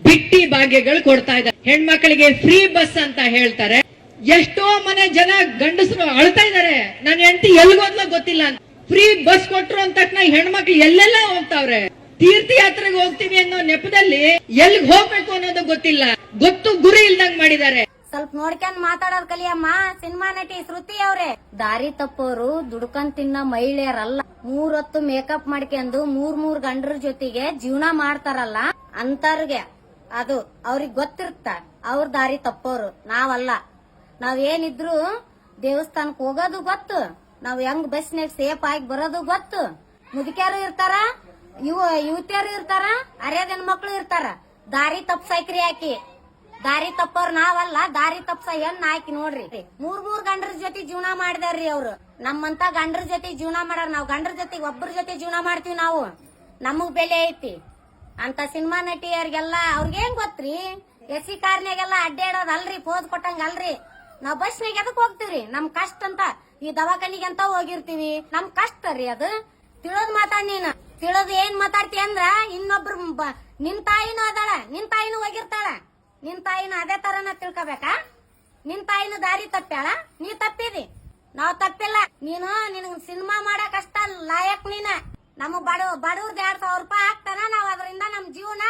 ಬಿಟ್ಟಿ ಭಾಗ್ಯಗಳು ಕೊಡ್ತಾ ಇದ್ದಾರೆ. ಹೆಣ್ಮಕ್ಳಿಗೆ ಫ್ರೀ ಬಸ್ ಅಂತ ಹೇಳ್ತಾರೆ. ಎಷ್ಟೋ ಮನೆ ಜನ ಗಂಡಸರು ಅಳ್ತಾ ಇದಾರೆ, ನನ್ನ ಹೆಂಡತಿ ಎಲ್ಗೋದ್ಲೋ ಗೊತ್ತಿಲ್ಲ ಅಂತ. ಫ್ರೀ ಬಸ್ ಕೊಟ್ರು ಅಂತ ತಕ್ಷಣ ಹೆಣ್ಮಕ್ಳು ಎಲ್ಲೆಲ್ಲ ಹೋಗ್ತಾವ್ರೆ. ತೀರ್ಥಯಾತ್ರೆಗೆ ಹೋಗ್ತೀವಿ ಅನ್ನೋ ನೆಪದಲ್ಲಿ ಎಲ್ಗ್ ಹೋಗ್ಬೇಕು ಅನ್ನೋದು ಗೊತ್ತಿಲ್ಲ, ಗೊತ್ತು ಗುರಿ ಇಲ್ದಂಗ್ ಮಾಡಿದ್ದಾರೆ. ಸ್ವಲ್ಪ ನೋಡ್ಕೊಂಡ್ ಮಾತಾಡೋದ್ ಕಲಿಯಮ್ಮ. ಸಿನಿಮಾ ನಟಿ ಶ್ರುತಿ ಅವ್ರೆ, ದಾರಿ ತಪ್ಪೋರು ದುಡ್ಕೊಂಡ್ ತಿನ್ನ ಮಹಿಳೆಯರಲ್ಲ. 3 ಹೊತ್ತು ಮೇಕಪ್ ಮಾಡ್ಕೊಂಡು 3 ಗಂಡರ ಜೊತೆಗೆ ಜೀವನ ಮಾಡ್ತಾರಲ್ಲ ಅಂತವ್ರಿಗೆ ಅದು ಅವ್ರಿಗೆ ಗೊತ್ತಿರ್ತ. ಅವ್ರ ದಾರಿ ತಪ್ಪೋರು ನಾವಲ್ಲ. ನಾವ್ ಏನಿದ್ರು ದೇವಸ್ಥಾನಕ್ ಹೋಗೋದು ಗೊತ್ತು, ನಾವ್ ಹೆಂಗ್ ಬಸ್ನಾಗ ಸೇಫ್ ಆಗಿ ಬರೋದು ಗೊತ್ತು. ಮುದುಕ್ಯಾರು ಇರ್ತಾರ, ಯುವತಿಯರು ಇರ್ತಾರ, ಅರ್ಯದನ್ ಮಕ್ಳು ಇರ್ತಾರ. ದಾರಿ ತಪ್ಸೈಕ್ರಿ ಹಾಕಿ, ದಾರಿ ತಪ್ಪೋರ್ ನಾವಲ್ಲ, ದಾರಿ ತಪ್ಸ ಹೆಣ್ ಹಾಕಿ ನೋಡ್ರಿ. 3 ಗಂಡರ ಜೊತೆ ಜೀವನ ಮಾಡಿದಾರ್ರಿ ಅವ್ರು. ನಮ್ಮಂತ ಗಂಡರ ಜೊತೆ ಜೀವನ ಮಾಡಾರ. ನಾವ್ ಗಂಡರ ಜೊತೆ ಒಬ್ಬರ ಜೊತೆ ಜೀವನ ಮಾಡ್ತೀವಿ ನಾವು, ನಮಗ್ ಬೆಲೆ ಐತಿ. ಅಂತ ಸಿನಿಮಾ ನಟಿಯರಿಗೆಲ್ಲ ಅವ್ರಿಗೇನ್ ಗೊತ್ತ್ರಿ? ಎಸಿ ಕಾರ್ನಾಗೆಲ್ಲ ಅಡ್ಡಾಡೋದ್ ಅಲ್ರಿ, ಪೋದ್ ಕೊಟ್ಟಂಗ ಅಲ್ರಿ. ನಾವ್ ಬಸ್ನಾಗ ಎದಕ್ ಹೋಗ್ತಿವ್ರಿ? ನಮ್ ಕಷ್ಟ ಅಂತ ಈ ದವಾಖಾನಿಗೆ ಅಂತ ಹೋಗಿರ್ತೀವಿ. ನಮ್ ಕಷ್ಟ ರೀ ಅದು. ತಿಳಿದ್ ಮಾತಾಡ್ ನೀನು. ತಿಳಿದ್ ಏನ್ ಮಾತಾಡ್ತಿ ಅಂದ್ರ ಇನ್ನೊಬ್ರು ನಿನ್ ತಾಯಿನೂ ಅದಾಳ, ನಿನ್ ತಾಯಿನೂ ಹೋಗಿರ್ತಾಳ. ನಿನ್ ತಾಯಿನ ಅದೇ ತರನ ತಿಳ್ಕೊಬೇಕಾ? ನಿನ್ ತಾಯಿನ ದಾರಿ ತಪ್ಪ್ಯಾಳ, ನೀ ತಪ್ಪಿದಿ. ನಾವ್ ತಪ್ಪಿಲ್ಲ. ನೀನು ನಿನಗ್ ಸಿನಿಮಾ ಮಾಡಕ್ ಅಷ್ಟ ಲಾಯಕ್ ನೀನ. ನಮಗ್ ಬಡವ್ರದ್ 2,000 ರೂಪಾಯಿ ಹಾಕ್ತಾನ, ನಾವ್ ಅದರಿಂದ ನಮ್ ಜೀವನ